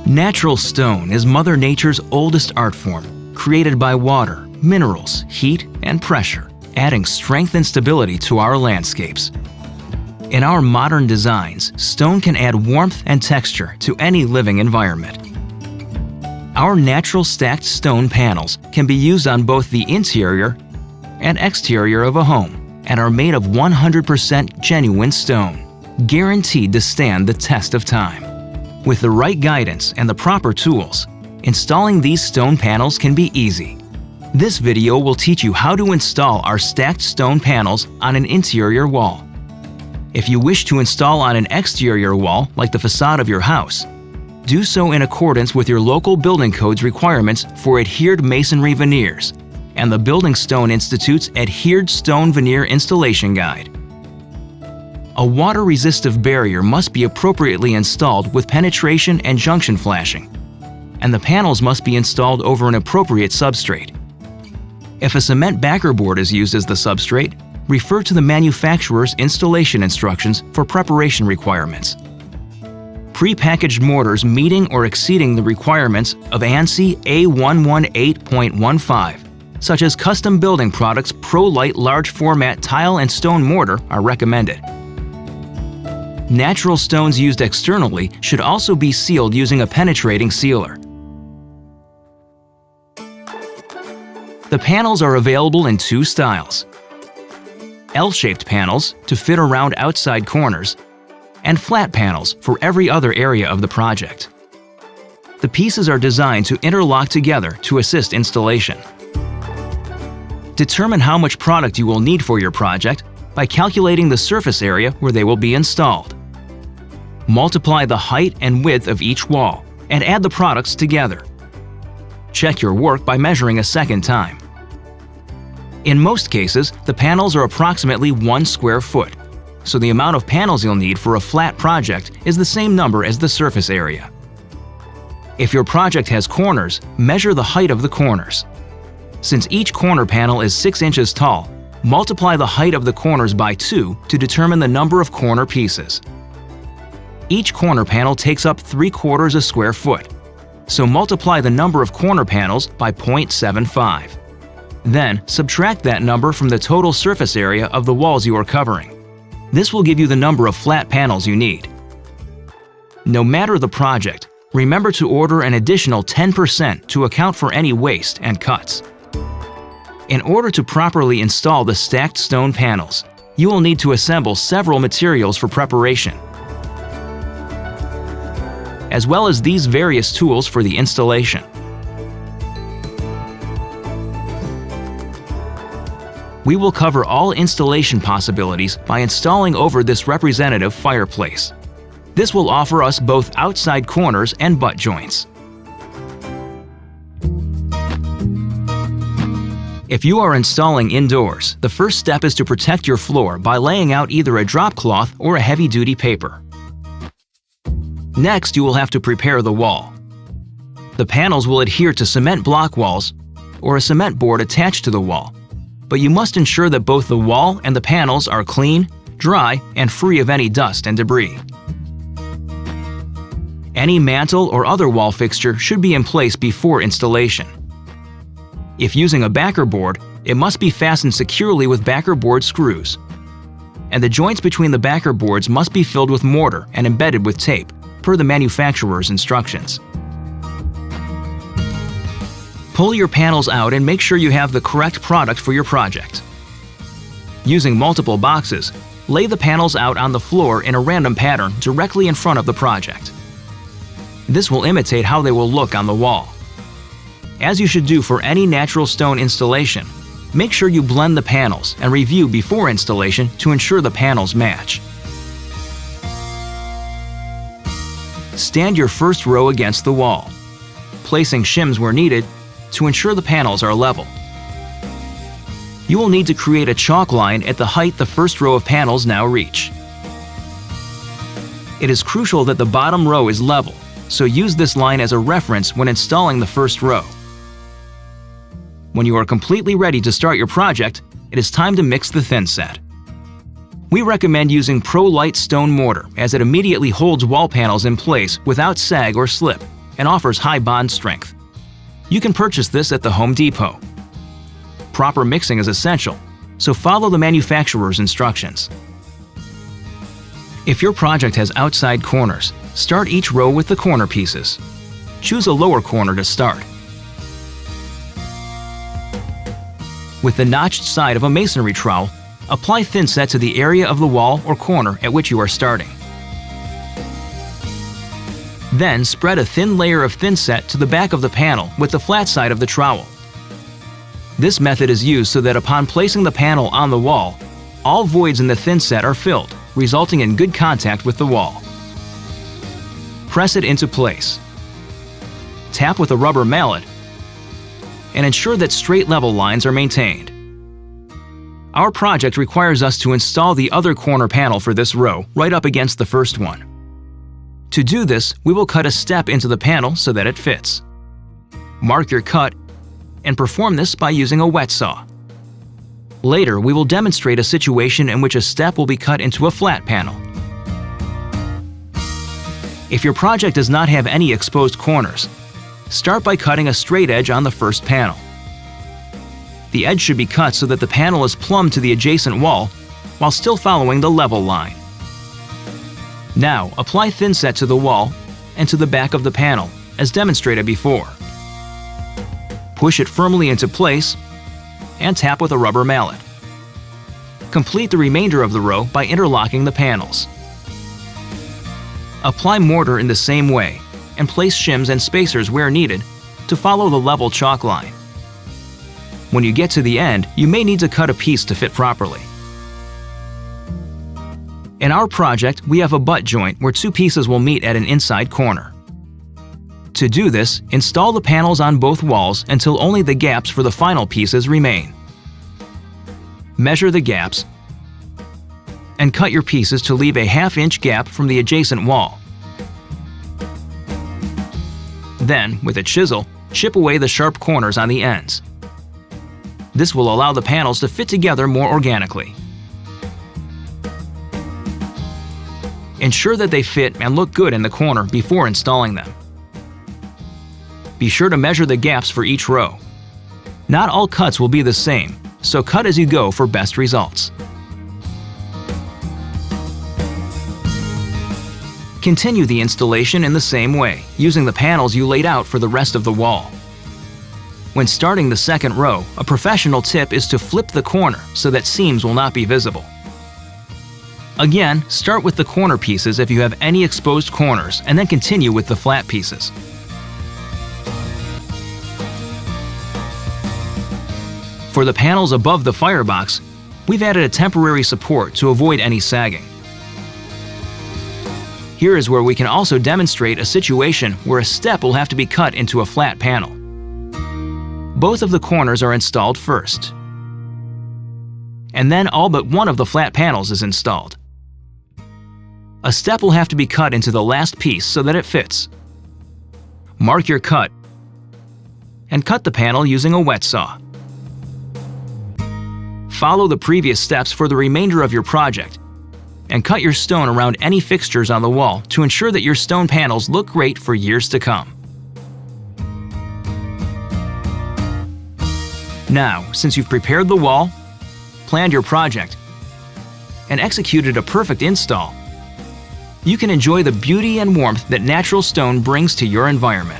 Natural stone is Mother Nature's oldest art form, created by water, minerals, heat, and pressure, adding strength and stability to our landscapes. In our modern designs, stone can add warmth and texture to any living environment. Our natural stacked stone panels can be used on both the interior and exterior of a home and are made of 100% genuine stone, guaranteed to stand the test of time. With the right guidance and the proper tools, installing these stone panels can be easy. This video will teach you how to install our stacked stone panels on an interior wall. If you wish to install on an exterior wall, like the facade of your house, do so in accordance with your local building code's requirements for adhered masonry veneers and the Building Stone Institute's Adhered Stone Veneer Installation Guide. A water-resistive barrier must be appropriately installed with penetration and junction flashing, and the panels must be installed over an appropriate substrate. If a cement backer board is used as the substrate, refer to the manufacturer's installation instructions for preparation requirements. Pre-packaged mortars meeting or exceeding the requirements of ANSI A118.15, such as Custom Building Products Pro-Lite Large Format Tile and Stone Mortar, are recommended. Natural stones used externally should also be sealed using a penetrating sealer. The panels are available in two styles: L-shaped panels to fit around outside corners, and flat panels for every other area of the project. The pieces are designed to interlock together to assist installation. Determine how much product you will need for your project by calculating the surface area where they will be installed. Multiply the height and width of each wall and add the products together. Check your work by measuring a second time. In most cases, the panels are approximately 1 square foot, so the amount of panels you'll need for a flat project is the same number as the surface area. If your project has corners, measure the height of the corners. Since each corner panel is 6 inches tall, multiply the height of the corners by 2 to determine the number of corner pieces. Each corner panel takes up 3/4 a square foot, so multiply the number of corner panels by 0.75. Then, subtract that number from the total surface area of the walls you are covering. This will give you the number of flat panels you need. No matter the project, remember to order an additional 10% to account for any waste and cuts. In order to properly install the stacked stone panels, you will need to assemble several materials for preparation, as well as these various tools for the installation. We will cover all installation possibilities by installing over this representative fireplace. This will offer us both outside corners and butt joints. If you are installing indoors, the first step is to protect your floor by laying out either a drop cloth or a heavy-duty paper. Next, you will have to prepare the wall. The panels will adhere to cement block walls or a cement board attached to the wall, but you must ensure that both the wall and the panels are clean, dry, and free of any dust and debris. Any mantle or other wall fixture should be in place before installation. If using a backer board, it must be fastened securely with backer board screws. And the joints between the backer boards must be filled with mortar and embedded with tape, per the manufacturer's instructions. Pull your panels out and make sure you have the correct product for your project. Using multiple boxes, lay the panels out on the floor in a random pattern directly in front of the project. This will imitate how they will look on the wall. As you should do for any natural stone installation, make sure you blend the panels and review before installation to ensure the panels match. Stand your first row against the wall, placing shims where needed to ensure the panels are level. You will need to create a chalk line at the height the first row of panels now reach. It is crucial that the bottom row is level, so use this line as a reference when installing the first row. When you are completely ready to start your project, it is time to mix the thin set. We recommend using Pro-Lite stone mortar as it immediately holds wall panels in place without sag or slip and offers high bond strength. You can purchase this at the Home Depot. Proper mixing is essential, so follow the manufacturer's instructions. If your project has outside corners, start each row with the corner pieces. Choose a lower corner to start. With the notched side of a masonry trowel, apply thinset to the area of the wall or corner at which you are starting. Then spread a thin layer of thinset to the back of the panel with the flat side of the trowel. This method is used so that upon placing the panel on the wall, all voids in the thinset are filled, resulting in good contact with the wall. Press it into place. Tap with a rubber mallet and ensure that straight level lines are maintained. Our project requires us to install the other corner panel for this row right up against the first one. To do this, we will cut a step into the panel so that it fits. Mark your cut and perform this by using a wet saw. Later, we will demonstrate a situation in which a step will be cut into a flat panel. If your project does not have any exposed corners, start by cutting a straight edge on the first panel. The edge should be cut so that the panel is plumb to the adjacent wall while still following the level line. Now, apply thinset to the wall and to the back of the panel, as demonstrated before. Push it firmly into place and tap with a rubber mallet. Complete the remainder of the row by interlocking the panels. Apply mortar in the same way and place shims and spacers where needed to follow the level chalk line. When you get to the end, you may need to cut a piece to fit properly. In our project, we have a butt joint where two pieces will meet at an inside corner. To do this, install the panels on both walls until only the gaps for the final pieces remain. Measure the gaps and cut your pieces to leave a ½ inch gap from the adjacent wall. Then, with a chisel, chip away the sharp corners on the ends. This will allow the panels to fit together more organically. Ensure that they fit and look good in the corner before installing them. Be sure to measure the gaps for each row. Not all cuts will be the same, so cut as you go for best results. Continue the installation in the same way, using the panels you laid out for the rest of the wall. When starting the second row, a professional tip is to flip the corner so that seams will not be visible. Again, start with the corner pieces if you have any exposed corners, and then continue with the flat pieces. For the panels above the firebox, we've added a temporary support to avoid any sagging. Here is where we can also demonstrate a situation where a step will have to be cut into a flat panel. Both of the corners are installed first, and then all but one of the flat panels is installed. A step will have to be cut into the last piece so that it fits. Mark your cut and cut the panel using a wet saw. Follow the previous steps for the remainder of your project and cut your stone around any fixtures on the wall to ensure that your stone panels look great for years to come. Now, since you've prepared the wall, planned your project, and executed a perfect install, you can enjoy the beauty and warmth that natural stone brings to your environment.